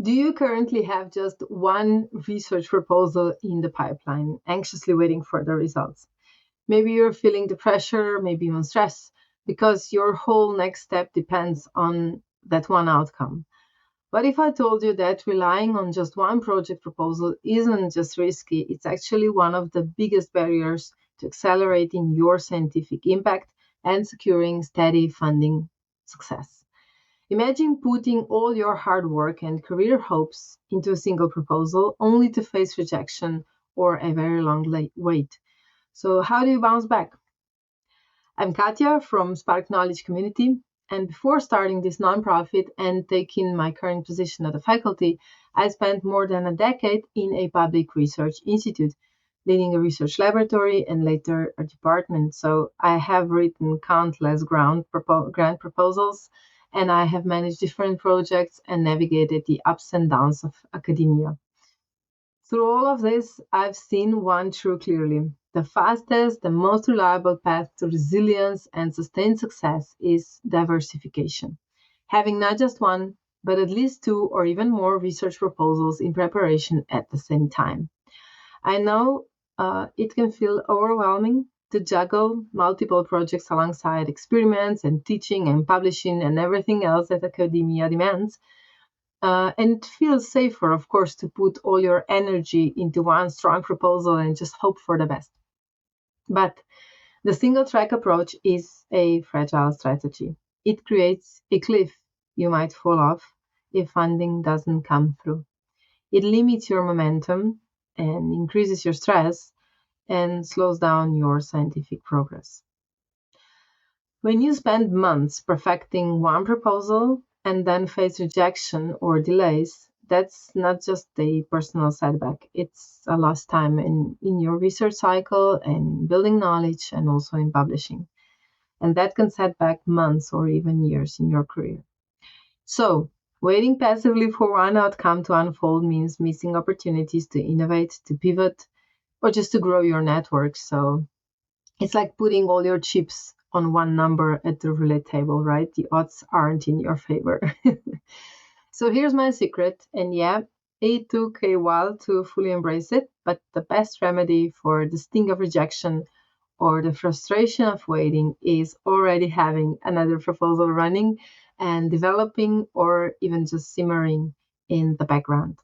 Do you currently have just one research proposal in the pipeline, anxiously waiting for the results? Maybe you're feeling the pressure, maybe even stress, because your whole next step depends on that one outcome. But if I told you that relying on just one project proposal isn't just risky, it's actually one of the biggest barriers to accelerating your scientific impact and securing steady funding success. Imagine putting all your hard work and career hopes into a single proposal only to face rejection or a very long wait. So, how do you bounce back? I'm Katja from Spark Knowledge Community, and before starting this nonprofit and taking my current position at the faculty, I spent more than a decade in a public research institute, leading a research laboratory and later a department. So I have written countless grant proposals, and I have managed different projects and navigated the ups and downs of academia. Through all of this, I've seen one truth clearly. The fastest, the most reliable path to resilience and sustained success is diversification. Having not just one, but at least two or even more research proposals in preparation at the same time. I know it can feel overwhelming to juggle multiple projects alongside experiments and teaching and publishing and everything else that academia demands. And it feels safer, of course, to put all your energy into one strong proposal and just hope for the best. But the single track approach is a fragile strategy. It creates a cliff you might fall off if funding doesn't come through. It limits your momentum and increases your stress and slows down your scientific progress. When you spend months perfecting one proposal and then face rejection or delays, that's not just a personal setback. It's a lost time in your research cycle and building knowledge and also in publishing. And that can set back months or even years in your career. So, waiting passively for one outcome to unfold means missing opportunities to innovate, to pivot, or just to grow your network. So, it's like putting all your chips on one number at the roulette table, right? The odds aren't in your favor. So here's my secret. And yeah, it took a while to fully embrace it, but the best remedy for the sting of rejection or the frustration of waiting is already having another proposal running and developing or even just simmering in the background.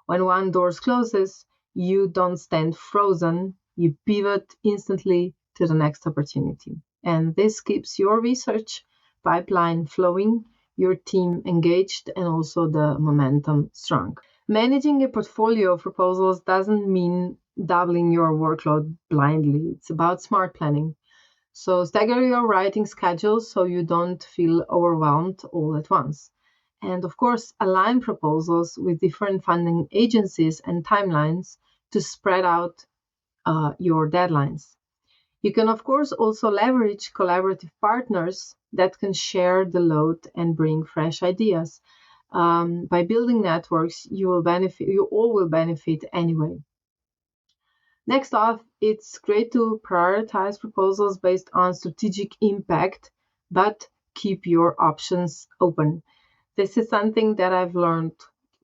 When one door closes, you don't stand frozen, you pivot instantly to the next opportunity. And this keeps your research pipeline flowing, your team engaged, and also the momentum strong. Managing a portfolio of proposals doesn't mean doubling your workload blindly. It's about smart planning. So stagger your writing schedule so you don't feel overwhelmed all at once. And of course, align proposals with different funding agencies and timelines to spread out your deadlines. You can, of course, also leverage collaborative partners that can share the load and bring fresh ideas. By building networks, you all will benefit anyway. Next off, it's great to prioritize proposals based on strategic impact, but keep your options open. This is something that I've learned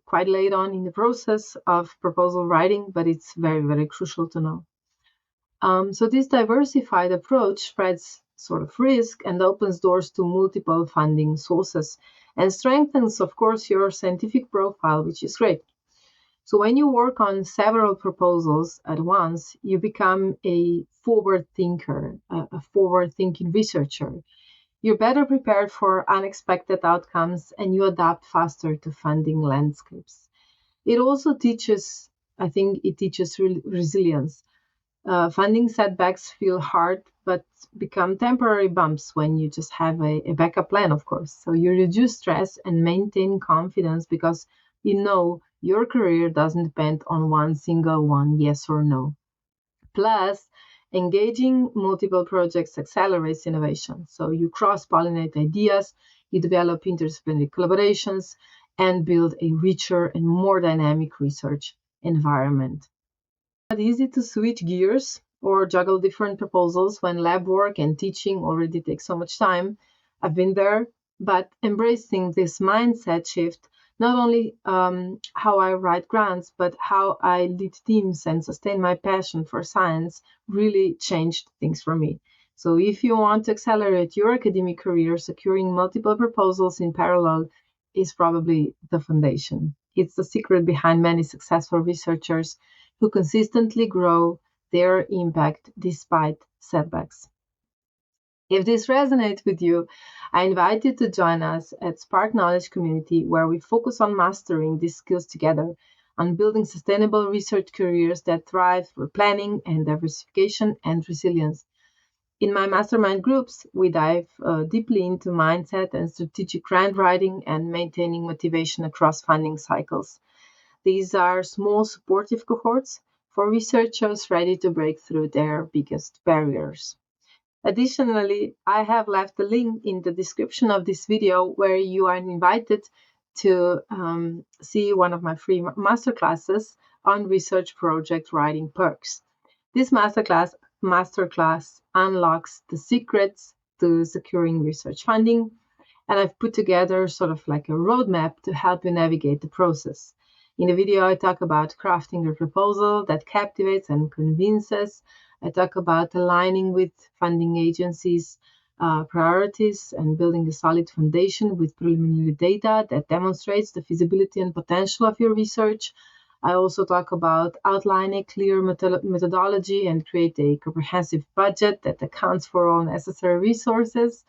quite late on in the process of proposal writing, but it's very, very crucial to know. So this diversified approach spreads sort of risk and opens doors to multiple funding sources and strengthens, of course, your scientific profile, which is great. So when you work on several proposals at once, you become a forward thinker, a forward-thinking researcher. You're better prepared for unexpected outcomes and you adapt faster to funding landscapes. It also teaches, I think it teaches resilience. Funding setbacks feel hard, but become temporary bumps when you just have a backup plan, of course. So you reduce stress and maintain confidence because you know your career doesn't depend on one single one, yes or no. Plus, engaging multiple projects accelerates innovation. So you cross-pollinate ideas, you develop interdisciplinary collaborations, and build a richer and more dynamic research environment. It's not easy to switch gears or juggle different proposals when lab work and teaching already take so much time. I've been there, but embracing this mindset shift Not only how I write grants, but how I lead teams and sustain my passion for science really changed things for me. So if you want to accelerate your academic career, securing multiple proposals in parallel is probably the foundation. It's the secret behind many successful researchers who consistently grow their impact despite setbacks. If this resonates with you, I invite you to join us at Spark Knowledge Community, where we focus on mastering these skills together, on building sustainable research careers that thrive through planning and diversification and resilience. In my mastermind groups, we dive deeply into mindset and strategic grant writing and maintaining motivation across funding cycles. These are small supportive cohorts for researchers ready to break through their biggest barriers. Additionally, I have left a link in the description of this video where you are invited to see one of my free masterclasses on research project writing perks. This masterclass unlocks the secrets to securing research funding, and I've put together sort of like a roadmap to help you navigate the process. In the video, I talk about crafting a proposal that captivates and convinces. I talk about aligning with funding agencies' priorities and building a solid foundation with preliminary data that demonstrates the feasibility and potential of your research. I also talk about outlining a clear methodology and create a comprehensive budget that accounts for all necessary resources.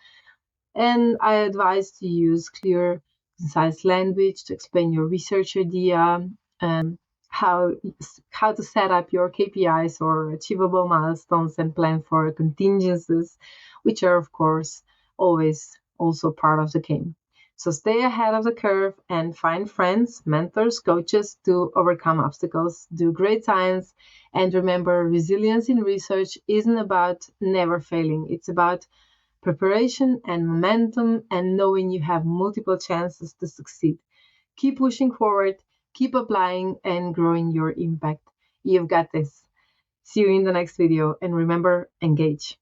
And I advise to use clear, concise language to explain your research idea and how to set up your KPIs or achievable milestones and plan for contingencies, which are, of course, always also part of the game. So stay ahead of the curve and find friends, mentors, coaches to overcome obstacles, do great science, and remember resilience in research isn't about never failing. It's about preparation and momentum and knowing you have multiple chances to succeed. Keep pushing forward, keep applying and growing your impact. You've got this. See you in the next video and remember, engage.